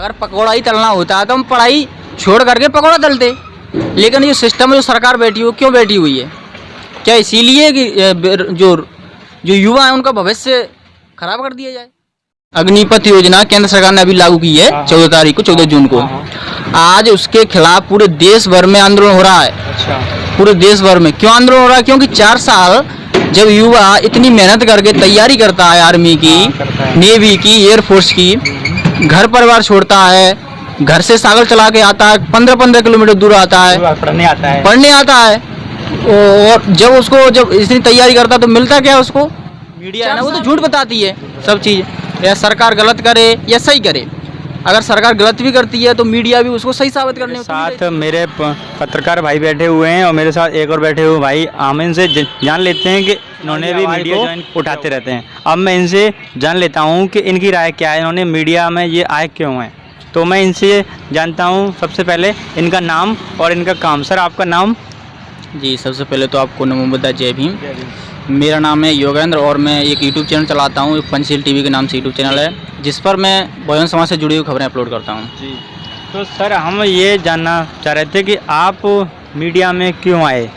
अगर पकौड़ा ही तलना होता है तो हम पढ़ाई छोड़ करके पकौड़ा तलते, लेकिन ये सिस्टम में जो सरकार बैठी हो क्यों बैठी हुई है? क्या इसीलिए कि जो युवा है उनका भविष्य खराब कर दिया जाए? अग्निपथ योजना केंद्र सरकार ने अभी लागू की है 14 तारीख को, 14 जून को। आज उसके खिलाफ पूरे देश भर में आंदोलन हो रहा है। अच्छा। पूरे देश भर में क्यों आंदोलन हो रहा है? क्योंकि 4 साल जब युवा इतनी मेहनत करके तैयारी करता है आर्मी की, नेवी की, एयरफोर्स की, घर परिवार छोड़ता है, घर से साइकिल चला के आता है, 15-15 किलोमीटर दूर आता है, पढ़ने आता है, और जब इतनी तैयारी करता है तो मिलता क्या है उसको? मीडिया है ना, वो तो झूठ बताती है सब चीज़। या सरकार गलत करे या सही करे, अगर सरकार गलत भी करती है तो मीडिया भी उसको सही साबित करने में साथ मेरे पत्रकार भाई बैठे हुए हैं और मेरे साथ एक और बैठे हुए भाई। हम इनसे जान लेते हैं कि इन्होंने भी मीडिया उठाते रहते हैं। अब मैं इनसे जान लेता हूं कि इनकी राय क्या है, इन्होंने मीडिया में ये आए क्यों हैं। तो मैं इनसे जानता हूं सबसे पहले इनका नाम और इनका काम। सर आपका नाम? जी, सबसे पहले तो आपको नमो बुद्धा, जय भीम। मेरा नाम है योगेंद्र और मैं एक यूट्यूब चैनल चलाता हूँ, पंचशील टीवी के नाम से यूट्यूब चैनल है, जिस पर मैं बहुजन समाज से जुड़ी हुई खबरें अपलोड करता हूँ। जी, तो सर हम ये जानना चाह रहे थे कि आप मीडिया में क्यों आए?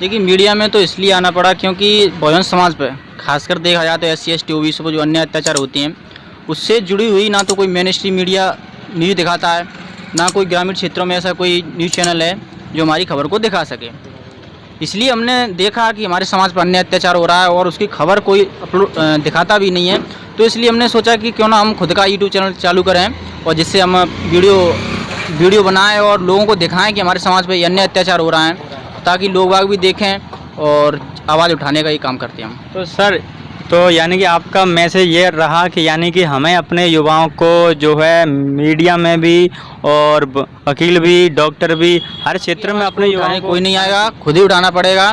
देखिए, मीडिया में तो इसलिए आना पड़ा क्योंकि बहुजन समाज पर खासकर देखा जाए तो SC ST OBC पर जो अन्य अत्याचार होते हैं उससे जुड़ी हुई ना तो कोई मेन स्ट्रीम मीडिया न्यूज़ दिखाता है, ना कोई ग्रामीण क्षेत्रों में ऐसा कोई न्यूज़ चैनल है जो हमारी खबर को दिखा सके। इसलिए हमने देखा कि हमारे समाज पर अन्य अत्याचार हो रहा है और उसकी खबर कोई दिखाता भी नहीं है, तो इसलिए हमने सोचा कि क्यों ना हम खुद का यूट्यूब चैनल चालू करें और जिससे हम वीडियो बनाएं और लोगों को दिखाएं कि हमारे समाज पर अन्य अत्याचार हो रहा है, ताकि लोग बाग भी देखें और आवाज़ उठाने का ये काम करते हैं हम। तो सर, तो यानी कि आपका मैसेज ये रहा कि यानी कि हमें अपने युवाओं को जो है मीडिया में भी और वकील भी, डॉक्टर भी, हर क्षेत्र में अपने युवाओं को कोई नहीं आएगा, खुद ही उठाना पड़ेगा,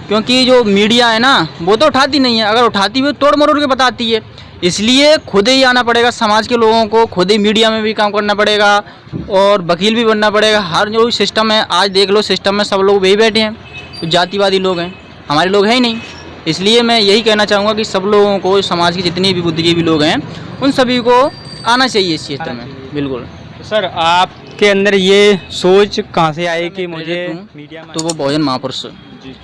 क्योंकि जो मीडिया है ना वो तो उठाती नहीं है, अगर उठाती भी तोड़ मरोड़ के बताती है। इसलिए खुद ही आना पड़ेगा, समाज के लोगों को खुद ही मीडिया में भी काम करना पड़ेगा और वकील भी बनना पड़ेगा। हर जो सिस्टम है, आज देख लो सिस्टम में सब लोग वही बैठे हैं, तो जातिवादी लोग हैं, हमारे लोग हैं ही नहीं। इसलिए मैं यही कहना चाहूँगा कि सब लोगों को, समाज के जितने भी बुद्धिजीवी लोग हैं, उन सभी को आना चाहिए इस क्षेत्र में। बिल्कुल। सर आपके अंदर ये सोच कहाँ से आई कि मुझे मीडिया में? तो वो बहुजन महापुरुष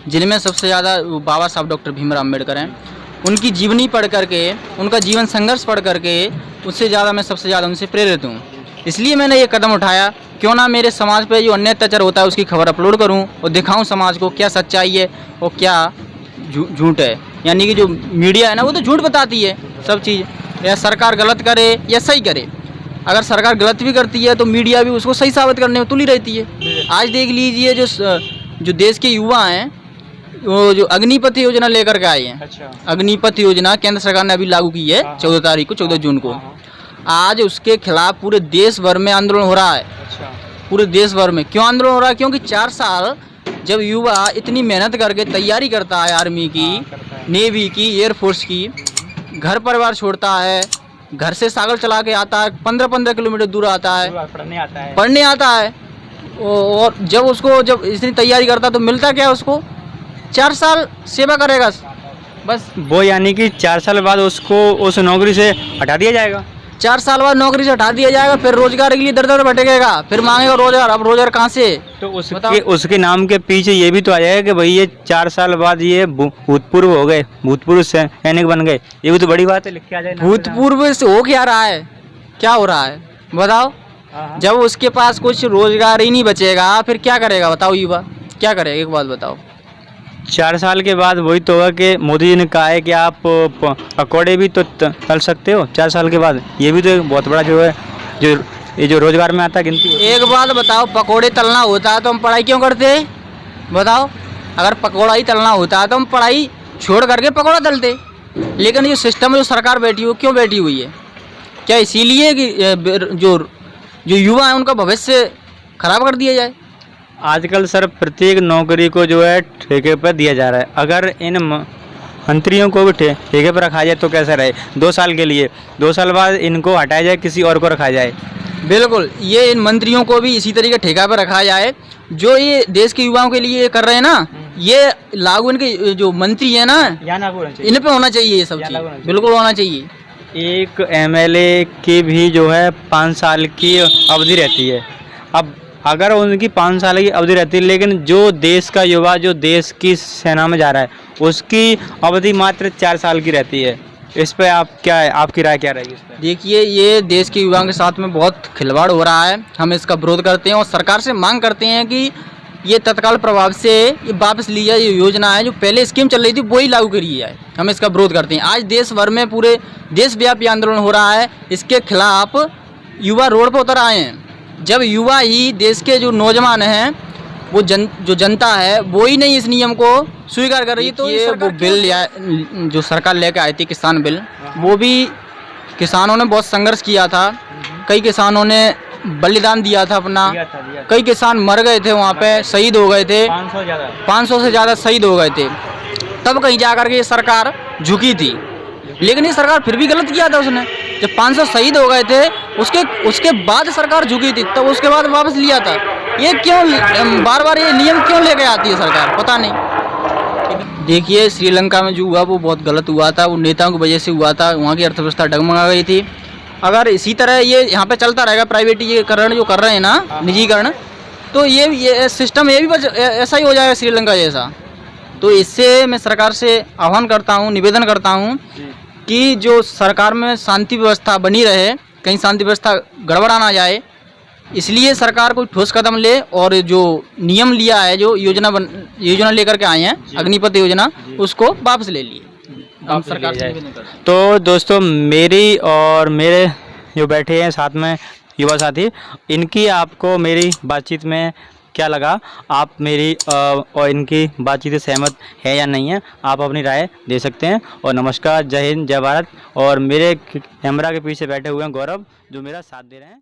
जिनमें सबसे ज़्यादा बाबा साहब डॉक्टर भीमराव अम्बेडकर हैं, उनकी जीवनी पढ़ करके, उनका जीवन संघर्ष पढ़ करके उससे ज़्यादा मैं सबसे ज़्यादा उनसे प्रेरित हूँ। इसलिए मैंने ये कदम उठाया, क्यों ना मेरे समाज पे जो अन्य अत्याचार होता है उसकी खबर अपलोड करूँ और दिखाऊँ समाज को क्या सच्चाई है और क्या झूठ है। यानी कि जो मीडिया है ना वो तो झूठ बताती है सब चीज़। या सरकार गलत करे या सही करे, अगर सरकार गलत भी करती है तो मीडिया भी उसको सही साबित करने में तुली रहती है। आज देख लीजिए जो देश के युवा हैं वो जो अग्निपथ योजना लेकर के आए हैं। अच्छा। अग्निपथ योजना केंद्र सरकार ने अभी लागू की है 14 तारीख को, 14 जून को। आज उसके खिलाफ पूरे देश भर में आंदोलन हो रहा है। अच्छा। पूरे देश भर में क्यों आंदोलन हो रहा है? क्योंकि 4 साल जब युवा इतनी मेहनत करके तैयारी करता है आर्मी की, नेवी की, एयरफोर्स की, घर परिवार छोड़ता है, घर से साइकिल चला के आता है, 15-15 किलोमीटर दूर आता है, पढ़ने आता है, और जब इतनी तैयारी करता है तो मिलता क्या है उसको? 4 साल सेवा करेगा बस। वो यानी कि 4 साल बाद उसको उस नौकरी से हटा दिया जाएगा। 4 साल बाद नौकरी से हटा दिया जाएगा, फिर रोजगार के लिए दर दर भटकेगा, फिर मांगेगा रोजगार। अब रोजगार कहाँ से? तो उसके नाम के पीछे ये भी तो आ जाएगा कि भाई ये 4 साल बाद ये भूतपूर्व हो गए, भूतपूर्व सैनिक बन गए। ये भी तो बड़ी बात है, लिख के आ जाए। भूतपूर्व से हो क्या रहा है? क्या हो रहा है बताओ? जब उसके पास कुछ रोजगार ही नहीं बचेगा फिर क्या करेगा बताओ? युवा क्या करेगा? एक बात बताओ। 4 साल के बाद वही तो होगा कि मोदी जी ने कहा है कि आप पकौड़े भी तो तल सकते हो 4 साल के बाद। ये भी तो एक बहुत बड़ा जो है जो रोजगार में आता है गिनती। एक बात बताओ, पकौड़े तलना होता है तो हम पढ़ाई क्यों करते? बताओ, अगर पकौड़ा ही तलना होता है तो हम पढ़ाई छोड़ करके पकौड़ा तलते, लेकिन ये सिस्टम में जो सरकार बैठी हो क्यों बैठी हुई है? क्या इसीलिए कि जो युवा है उनका भविष्य खराब कर दिया जाए? आजकल सर प्रत्येक नौकरी को जो है ठेके पर दिया जा रहा है। अगर इन मंत्रियों को भी ठेके पर रखा जाए तो कैसा रहे? 2 साल के लिए, 2 साल बाद इनको हटाया जाए, किसी और को रखा जाए। बिल्कुल, ये इन मंत्रियों को भी इसी तरीके ठेका पर रखा जाए जो ये देश के युवाओं के लिए कर रहे हैं ना। ये लागू इनके जो मंत्री है ना, इन पे होना चाहिए, ये सब चीज़ बिल्कुल होना चाहिए। एक एमएलए की भी जो है 5 साल की अवधि रहती है। अब अगर उनकी 5 साल की अवधि रहती है, लेकिन जो देश का युवा जो देश की सेना में जा रहा है उसकी अवधि मात्र 4 साल की रहती है। इस पे आप क्या है, आपकी राय क्या रहेगी इस पे? देखिए, ये देश के युवाओं के साथ में बहुत खिलवाड़ हो रहा है। हम इसका विरोध करते हैं और सरकार से मांग करते हैं कि ये तत्काल प्रभाव से ये वापस ली जाए। ये योजना है जो पहले स्कीम चल रही थी वही लागू करी जाए। हम इसका विरोध करते हैं। आज देश भर में पूरे देशव्यापी आंदोलन हो रहा है, इसके खिलाफ युवा रोड पर उतर आए हैं। जब युवा ही देश के जो नौजवान हैं वो जो जनता है वो ही नहीं इस नियम को स्वीकार कर रही है, तो ये वो बिल जो सरकार लेके आई थी किसान बिल, वो भी किसानों ने बहुत संघर्ष किया था। कई किसानों ने बलिदान दिया था अपना, कई किसान मर गए थे वहाँ पे, शहीद हो गए थे, 500 से ज़्यादा शहीद हो गए थे। तब कहीं जा कर के ये सरकार झुकी थी, लेकिन ये सरकार फिर भी गलत किया था उसने। जब 500 शहीद हो गए थे उसके बाद सरकार झुकी थी, तब उसके बाद वापस लिया था। ये क्यों बार बार ये नियम क्यों लेके आती है सरकार, पता नहीं। देखिए, श्रीलंका में जो हुआ वो बहुत गलत हुआ था, वो नेताओं की वजह से हुआ था। वहाँ की अर्थव्यवस्था डगमगा गई थी। अगर इसी तरह ये यहाँ पे चलता रहेगा प्राइवेटीकरण जो कर रहे हैं ना, निजीकरण, तो ये सिस्टम ये भी ऐसा ही हो जाएगा श्रीलंका जैसा। तो इससे मैं सरकार से आह्वान करता हूँ, निवेदन करता हूँ कि जो सरकार में शांति व्यवस्था बनी रहे, कहीं शांति व्यवस्था गड़बड़ा ना जाए, इसलिए सरकार कोई ठोस कदम ले और जो नियम लिया है, जो योजना लेकर के आए हैं अग्निपथ योजना, उसको वापस ले लिए। हम सरकार से निवेदन करते हैं। तो दोस्तों, मेरी और मेरे जो बैठे हैं साथ में युवा साथी, इनकी आपको मेरी बातचीत में क्या लगा? आप मेरी और इनकी बातचीत से सहमत है या नहीं है, आप अपनी राय दे सकते हैं। और नमस्कार, जय हिंद, जय भारत। और मेरे कैमरा के पीछे बैठे हुए हैं गौरव, जो मेरा साथ दे रहे हैं।